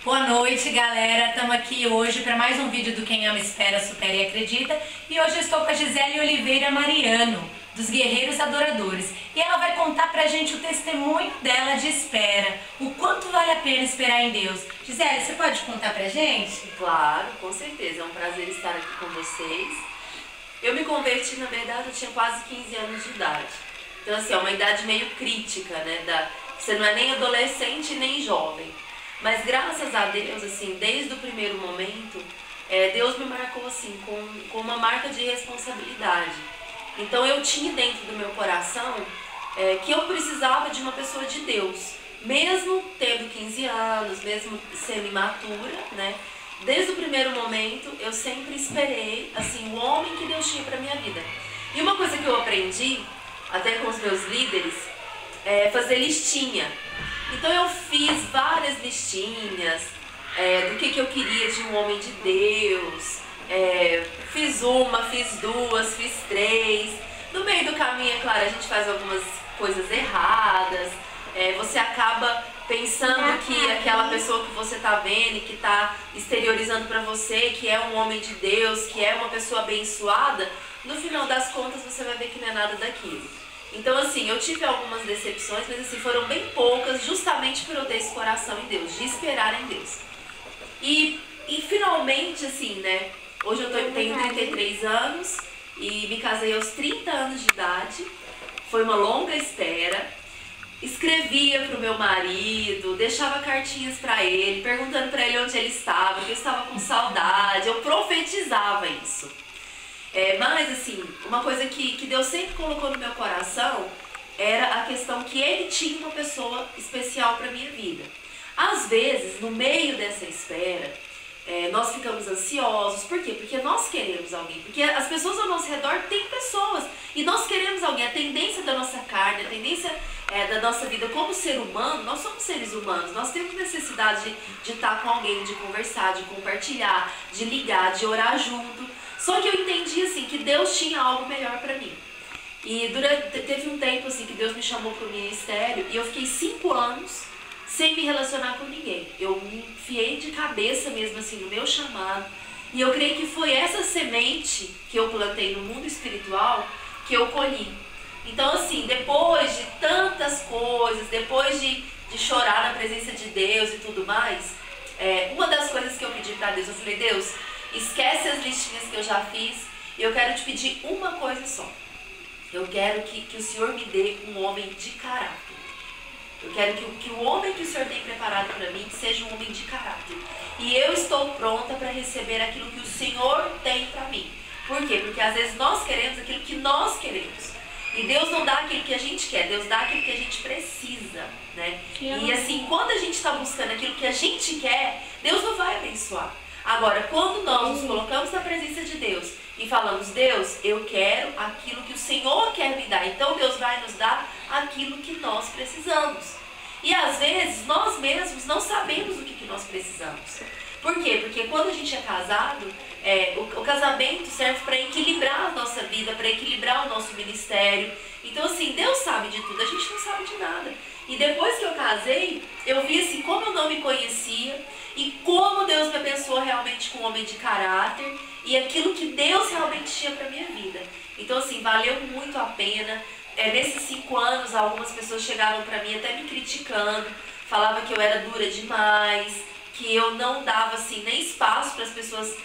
Boa noite, galera. Estamos aqui hoje para mais um vídeo do Quem Ama, Espera, Supera e Acredita. E hoje eu estou com a Gisele Oliveira Mariano, dos Guerreiros Adoradores. E ela vai contar pra gente o testemunho dela de espera, o quanto vale a pena esperar em Deus. Gisele, você pode contar pra gente? Claro, com certeza. É um prazer estar aqui com vocês. Eu me converti, na verdade, eu tinha quase 15 anos de idade. Então, assim, é uma idade meio crítica, né? Você não é nem adolescente nem jovem. Mas graças a Deus, assim, desde o primeiro momento, Deus me marcou assim, com uma marca de responsabilidade. Então eu tinha dentro do meu coração que eu precisava de uma pessoa de Deus. Mesmo tendo 15 anos, mesmo sendo imatura, né? Desde o primeiro momento eu sempre esperei assim, o homem que Deus tinha para minha vida. E uma coisa que eu aprendi, até com os meus líderes, é fazer listinha. Então eu fiz várias listinhas do que eu queria de um homem de Deus. Fiz uma, fiz duas, fiz três. No meio do caminho, é claro, a gente faz algumas coisas erradas. Você acaba pensando que aquela pessoa que você está vendo e que está exteriorizando para você, que é um homem de Deus, que é uma pessoa abençoada, no final das contas você vai ver que não é nada daquilo. Então, assim, eu tive algumas decepções, mas assim, foram bem poucas, justamente por eu ter esse coração em Deus, de esperar em Deus. E finalmente, assim, né, hoje eu tenho 33 anos e me casei aos 30 anos de idade. Foi uma longa espera. Escrevia pro meu marido, deixava cartinhas para ele, perguntando para ele onde ele estava, que eu estava com saudade. Eu profetizava isso. Mas assim, uma coisa que Deus sempre colocou no meu coração era a questão que Ele tinha uma pessoa especial para minha vida. Às vezes, no meio dessa espera, nós ficamos ansiosos. Por quê? Porque nós queremos alguém. Porque as pessoas ao nosso redor têm pessoas. E nós queremos alguém. A tendência da nossa carne, a tendência da nossa vida como ser humano, nós somos seres humanos. Nós temos necessidade de estar com alguém, de conversar, de compartilhar, de ligar, de orar junto. Só que eu entendi assim que Deus tinha algo melhor para mim. E teve um tempo assim que Deus me chamou para o ministério e eu fiquei 5 anos sem me relacionar com ninguém. Eu me enfiei de cabeça mesmo assim no meu chamado. E eu creio que foi essa semente que eu plantei no mundo espiritual que eu colhi. Então assim, depois de tantas coisas, depois de chorar na presença de Deus e tudo mais, uma das coisas que eu pedi para Deus, eu falei, Deus, esquece as listinhas que eu já fiz e eu quero te pedir uma coisa só. Eu quero que o Senhor me dê um homem de caráter. Eu quero que o homem que o Senhor tem preparado para mim seja um homem de caráter. E eu estou pronta para receber aquilo que o Senhor tem para mim. Por quê? Porque às vezes nós queremos aquilo que nós queremos. E Deus não dá aquilo que a gente quer, Deus dá aquilo que a gente precisa, né? E assim, quando a gente está buscando aquilo que a gente quer, Deus não vai abençoar. Agora, quando nós nos colocamos na presença de Deus e falamos, Deus, eu quero aquilo que o Senhor quer me dar, então Deus vai nos dar aquilo que nós precisamos. E às vezes nós mesmos não sabemos o que nós precisamos. Por quê? Porque quando a gente é casado, o casamento serve para equilibrar a nossa vida, para equilibrar o nosso ministério. Então assim, Deus sabe de tudo, a gente não sabe de nada. E depois que eu casei, eu vi assim como eu não me conhecia e como Deus me abençoou realmente com um homem de caráter e aquilo que Deus realmente tinha para minha vida. Então assim, valeu muito a pena. Nesses 5 anos, algumas pessoas chegavam para mim até me criticando, falavam que eu era dura demais, que eu não dava assim nem espaço para as pessoas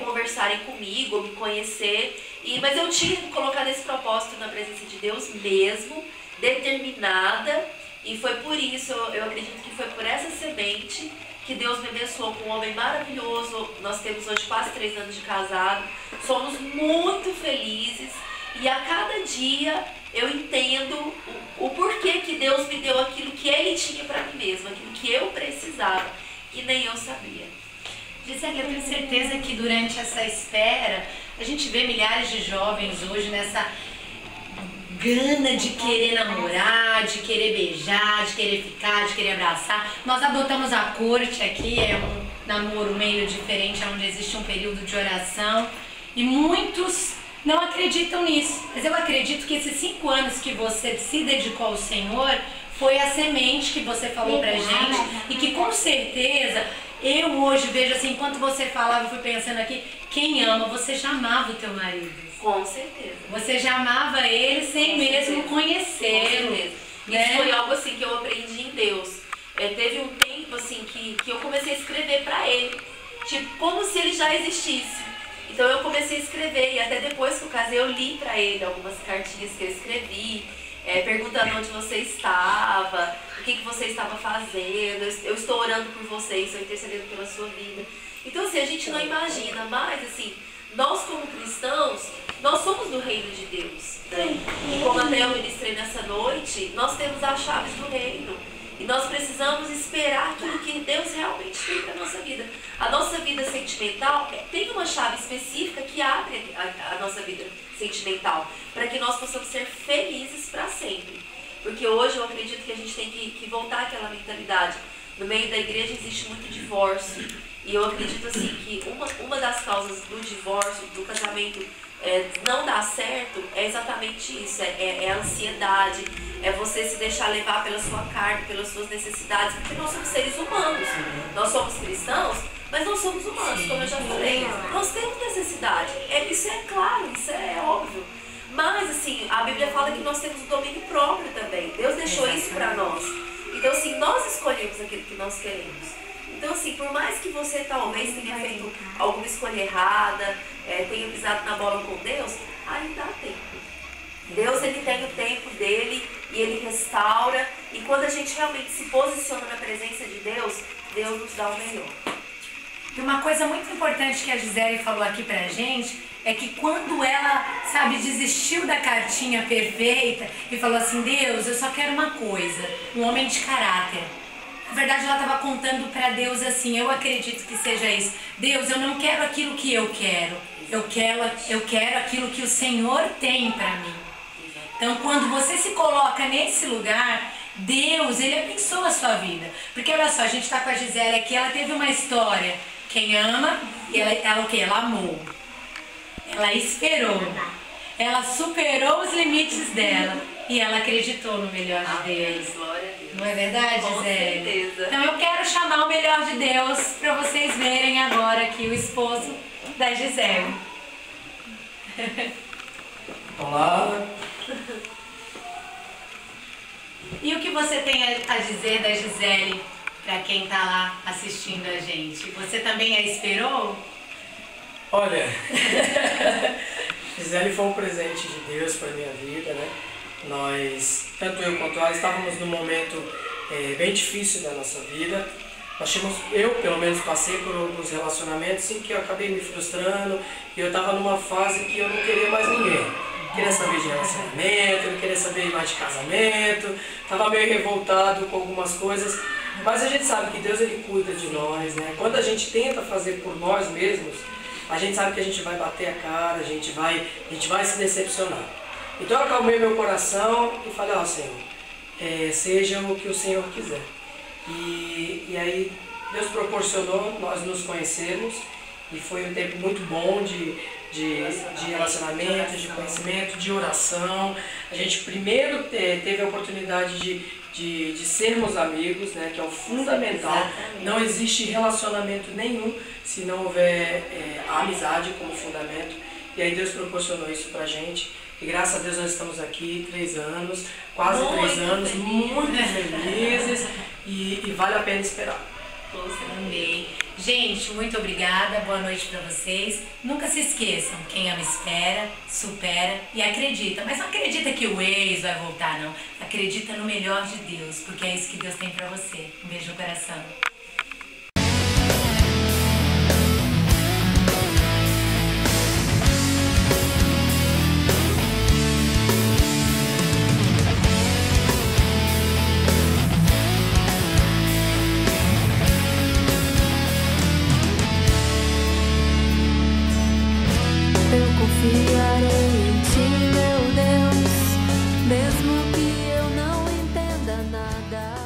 conversarem comigo, me conhecer. Mas eu tinha colocado esse propósito na presença de Deus mesmo, determinada. E foi por isso, eu acredito que foi por essa semente que Deus me abençoou com um homem maravilhoso. Nós temos hoje quase 3 anos de casado, somos muito felizes e a cada dia eu entendo o porquê que Deus me deu aquilo que Ele tinha para mim mesmo, aquilo que eu precisava e nem eu sabia. Gisele, eu tenho certeza que durante essa espera, a gente vê milhares de jovens hoje nessa gana de querer namorar, de querer beijar, de querer ficar, de querer abraçar. Nós adotamos a corte aqui, é um namoro meio diferente, onde existe um período de oração e muitos não acreditam nisso. Mas eu acredito que esses 5 anos que você se dedicou ao Senhor foi a semente que você falou pra gente e que com certeza Eu hoje vejo assim, enquanto você falava, eu fui pensando aqui, quem ama, você já amava o teu marido. Com certeza. Você já amava ele sem mesmo conhecê-lo. Com certeza. Né? Isso foi algo assim que eu aprendi em Deus. Teve um tempo assim que eu comecei a escrever pra ele, tipo, como se ele já existisse. Então eu comecei a escrever e até depois que eu casei eu li pra ele algumas cartinhas que eu escrevi, perguntando onde você estava, o que você estava fazendo, eu estou orando por você, estou intercedendo pela sua vida. Então assim, a gente não imagina, mas assim, nós como cristãos, nós somos do reino de Deus, né? E como até eu ministrei nessa noite, nós temos as chaves do reino. E nós precisamos esperar aquilo que Deus realmente tem para a nossa vida. A nossa vida sentimental tem uma chave específica que abre a nossa vida sentimental, para que nós possamos ser felizes para sempre. Porque hoje eu acredito que a gente tem que voltar àquela mentalidade. No meio da igreja existe muito divórcio. E eu acredito assim que uma das causas do divórcio, do casamento não dar certo, é exatamente isso, é a ansiedade, é você se deixar levar pela sua carne, pelas suas necessidades, porque nós somos seres humanos, nós somos cristãos, mas nós somos humanos, como eu já falei, nós temos necessidade, isso é claro, isso é óbvio, mas assim, a Bíblia fala que nós temos o domínio próprio também, Deus deixou isso para nós, então assim, nós escolhemos aquilo que nós queremos. Então assim, por mais que você talvez tenha feito alguma escolha errada, tenha pisado na bola com Deus, ainda há tempo. Deus, ele tem o tempo dele e ele restaura. E quando a gente realmente se posiciona na presença de Deus, Deus nos dá o melhor. E uma coisa muito importante que a Gisele falou aqui pra gente é que quando ela, sabe, desistiu da cartinha perfeita e falou assim, Deus, eu só quero uma coisa, um homem de caráter. Na verdade, ela estava contando para Deus assim, eu acredito que seja isso. Deus, eu não quero aquilo que eu quero. Eu quero aquilo que o Senhor tem para mim. Então, quando você se coloca nesse lugar, Deus, ele abençoa a sua vida. Porque olha só, a gente está com a Gisele aqui, ela teve uma história. Quem ama, ela o quê? Ela amou. Ela esperou. Ela superou os limites dela. E ela acreditou no melhor de Deus. Glória a Deus. Não é verdade, Com Gisele? certeza. Então eu quero chamar o melhor de Deus para vocês verem agora aqui o esposo da Gisele. Olá. E o que você tem a dizer da Gisele para quem está lá assistindo a gente? Você também a esperou? Olha, Gisele foi um presente de Deus para minha vida, né? Nós, tanto eu quanto ela, estávamos num momento bem difícil da nossa vida. Eu pelo menos passei por alguns relacionamentos em que eu acabei me frustrando e eu estava numa fase que eu não queria mais ninguém. Não queria saber de relacionamento, não queria saber mais de casamento, estava meio revoltado com algumas coisas, mas a gente sabe que Deus, ele cuida de nós, né? Quando a gente tenta fazer por nós mesmos, a gente sabe que a gente vai bater a cara, a gente vai se decepcionar. Então eu acalmei meu coração e falei, ó Senhor, seja o que o Senhor quiser. E aí Deus proporcionou nós nos conhecermos e foi um tempo muito bom de relacionamento, de conhecimento, de oração. A gente primeiro teve a oportunidade de sermos amigos, né, que é o fundamental. Exatamente. Não existe relacionamento nenhum se não houver a amizade como fundamento. E aí Deus proporcionou isso pra gente. E graças a Deus nós estamos aqui 3 anos, quase Muito 3 anos, feliz. muito felizes e vale a pena esperar. Amém. Gente, muito obrigada, boa noite para vocês. Nunca se esqueçam, quem ama espera, supera e acredita. Mas não acredita que o ex vai voltar, não. Acredita no melhor de Deus, porque é isso que Deus tem para você. Um beijo no coração. Eu confiarei em ti, meu Deus, mesmo que eu não entenda nada.